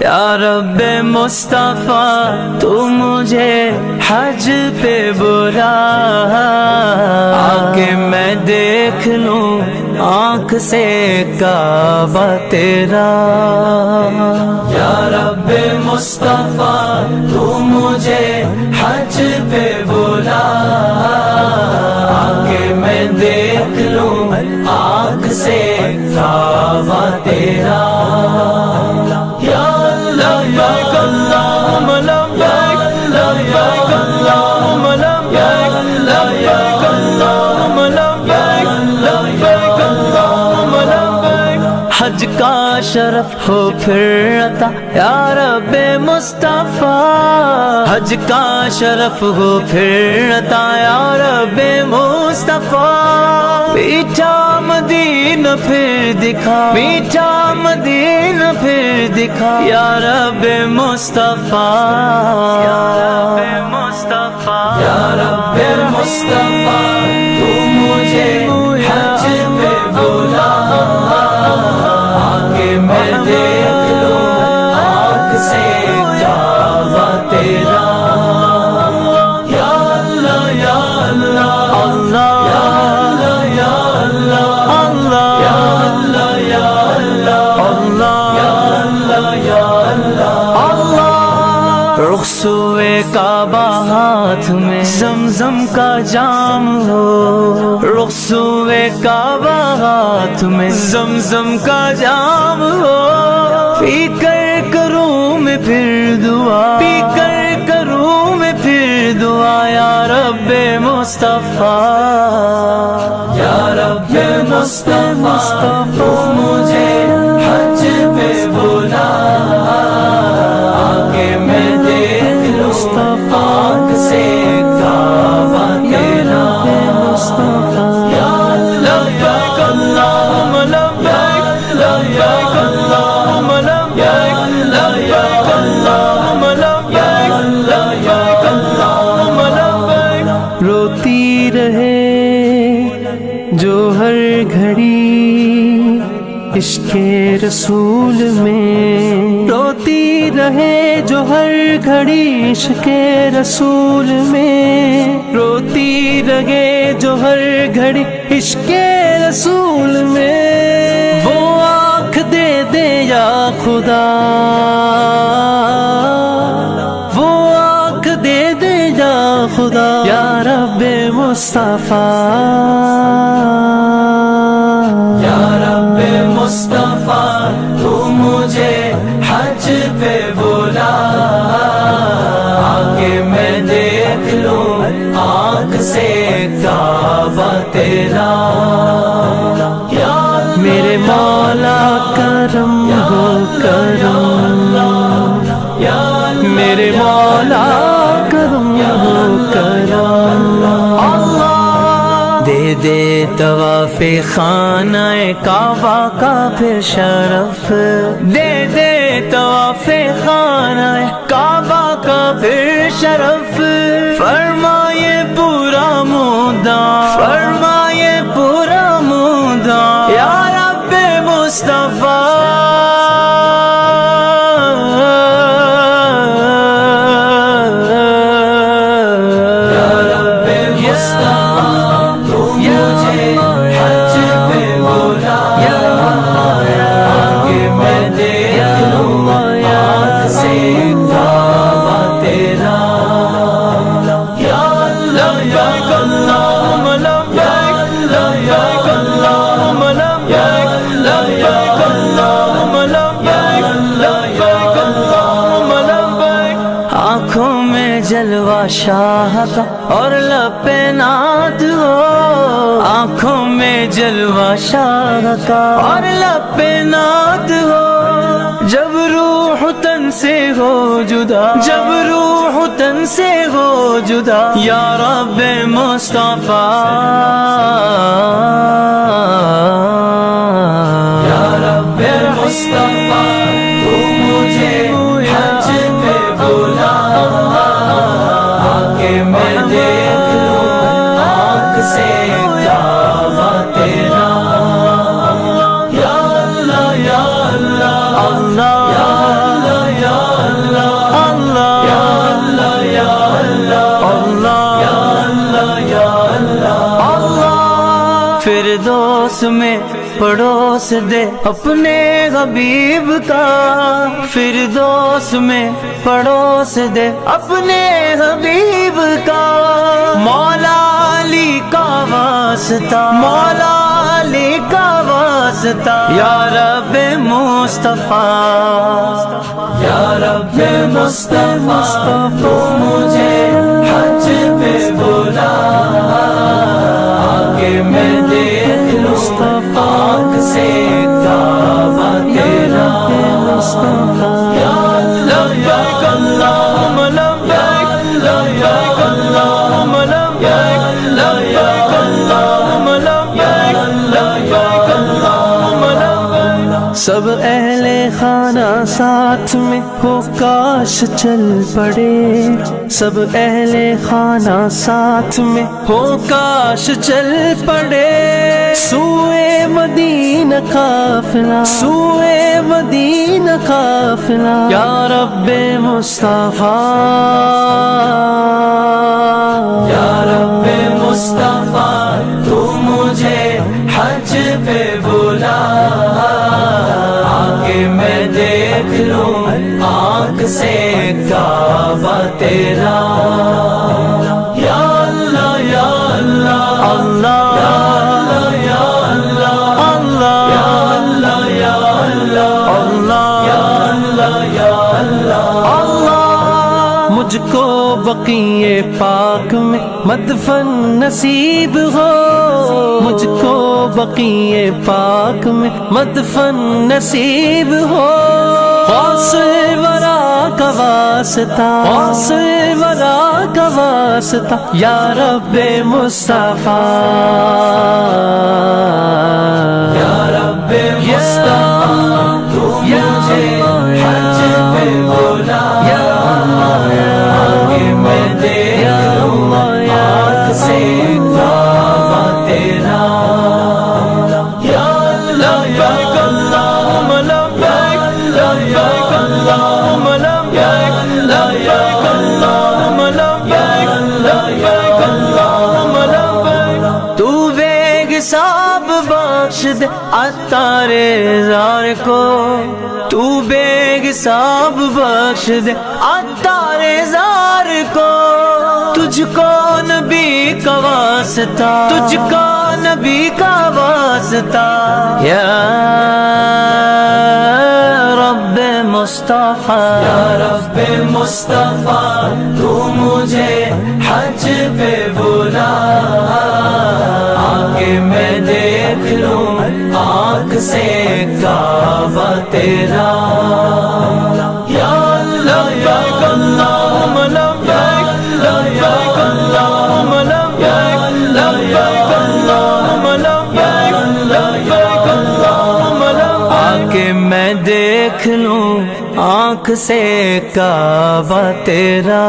یا رب مصطفیٰ تو مجھے حج پہ بلا، آکے میں دیکھ لوں آنکھ سے کعبہ تیرا۔ یا رب مصطفیٰ تو مجھے حج پہ بلا، آکے میں دیکھ لوں آنکھ سے کعبہ تیرا۔ یا اللہ لبیک اللہم لبیک، لبیک اللہم لبیک، لبیک اللہم لبیک، لبیک اللہم لبیک۔ حج کا شرف ہو پھر عطا یا رب مصطفیٰ، حج کا شرف ہو پھر عطا یا رب مصطفیٰ۔ میٹھا مدینہ پھر دکھا، میٹھا مدینہ پھر دکھا یا رب مصطفیٰ، یا رب مصطفیٰ، یا رب مصطفیٰ تو مجھے حج پہ بلا، آکے میں دیکھ لوں آنکھ سے کعبہ تیرا۔ یا اللہ یا اللہ اللہ، یا اللہ یا اللہ اللہ، یا اللہ یا اللہ اللہ، یا اللہ یا اللہ اللہ۔ رخسوئے کعبہ ہاتھ میں زمزم کا جام ہو، رخسوئے کعبہ ہاتھ میں زمزم کا جام ہو، پی کر کروں میں پھر دعا، پی کر کروں میں پھر دعا یا رب مصطفیٰ، یا رب مصطفیٰ تو مجھے حج پہ بلا، آکے میں دیکھ لوں آنکھ سے کعبہ تیرا۔ یا لبیک اللہم لبیک، لبیک اللہم لبیک، لبیک اللہم لبیک، لبیک اللہم لبیک۔ روتی رہے جو ہر گھڑی عشق رسول میں، روتی رہے جو ہر گھڑی عشق رسول میں، روتی رہے جو ہر گھڑی عشق رسول میں۔ وہ آنکھ دے دے یا خدا، وہ آنکھ دے دے یا خدا یا رب مصطفیٰ، یا رب مصطفیٰ تو مجھے حج پہ بلا، آکے میں دیکھ لوں آنکھ سے کعبہ تیرا۔ یا میرے مولا کرم ہو کرم، میرے مولا کرم ہو کرم، دے دے طواف خانہ کعبہ کا پھر شرف، دے دے طواف خانہ کعبہ کا پھر شرف، فرمائے پورا مدہ، فرمائے پورا مدہ یا رب مصطفیٰ، یا رب مصطفیٰ تو مجھے حج پہ بلا، آکے میں دیکھ لوں آنکھ سے کعبہ تیرا۔ یا لبیک اللہم لبیک، لبیک اللہم لبیک، لبیک اللہم لبیک، لبیک اللہم لبیک۔ آنکھوں میں جلوہ شاہ کا اور لب پہ نعت ہو، آنکھوں میں جلوہ شاہ کا اور لب پہ نعت ہو، جب روح تن سے ہو جدا، جب روح تن سے ہو جدا یا رب مصطفیٰ، یا رب مصطفیٰ تو مجھے حج پہ بلا، آکے میں دیکھ لوں آنکھ سے کعبہ تیرا۔ یا اللہ یا اللہ اللہ، یا اللہ فردوس میں پڑوس دے اپنے حبیب کا، فردوس میں پڑوس دے اپنے حبیب کا، مولا علی کا واسطہ، مولا علی کا واسطہ، یا رب مصطفیٰ، یا رب مصطفیٰ، تو مجھے حج پہ بلا، آگے میں دیکھ لوں آنکھ سے کعبہ تیرا، یا لبیک اللہم لبیک، لبیک اللہم لبیک، لبیک اللہم لبیک، لبیک اللہم لبیک۔ سب اہل خانہ ساتھ میں ہو کاش چل پڑے، سب اہل خانہ ساتھ میں ہو کاش چل پڑے، سوئے مدینہ قافلہ، سوئے مدینہ قافلہ، یا رب مصطفیٰ، یا رب مصطفیٰ، تو مجھے حج پہ بلا، آگے میں دیکھ لوں آنکھ سے کعبہ تیرا، یا اللہ یا اللہ، اللہ یا اللہ، اللہ یا اللہ، یا اللہ، اللہ یا اللہ، یا اللہ، اللہ۔ مجھ کو بقیع پاک میں مدفن نصیب ہو، مجھ کو بقیع پاک میں مدفن نصیب ہو، غوث ورا کا واسطہ، غوث ورا کا واسطہ، یا رب مصطفیٰ، یا رب مصطفیٰ، تو مجھے حج پہ بلا، آگے میں دیکھ لوں آنکھ سے کعبہ تیرا، یا لبیک اللہم لبیک، لبیک اللہم لبیک، لبیک اللہم لبیک، لبیک اللہم لبیک۔ تو بے حساب بخش دے عطار زار کو، تو بے حساب بخش دے عطار زار کو، تجھ کو نبی کا واسطہ، تجھ کو نبی کا واسطہ، یا رب مصطفیٰ، یا رب مصطفیٰ، تو مجھے حج پہ بلا، آگے میں دیکھ لوں آنکھ سے کعبہ تیرا، یا لبیک اللہم لبیک، لبیک اللہم لبیک، لبیک اللہم لبیک، لبیک اللہم لبیک، آگے میں دیکھ لوں آنکھ سے کعبہ تیرا۔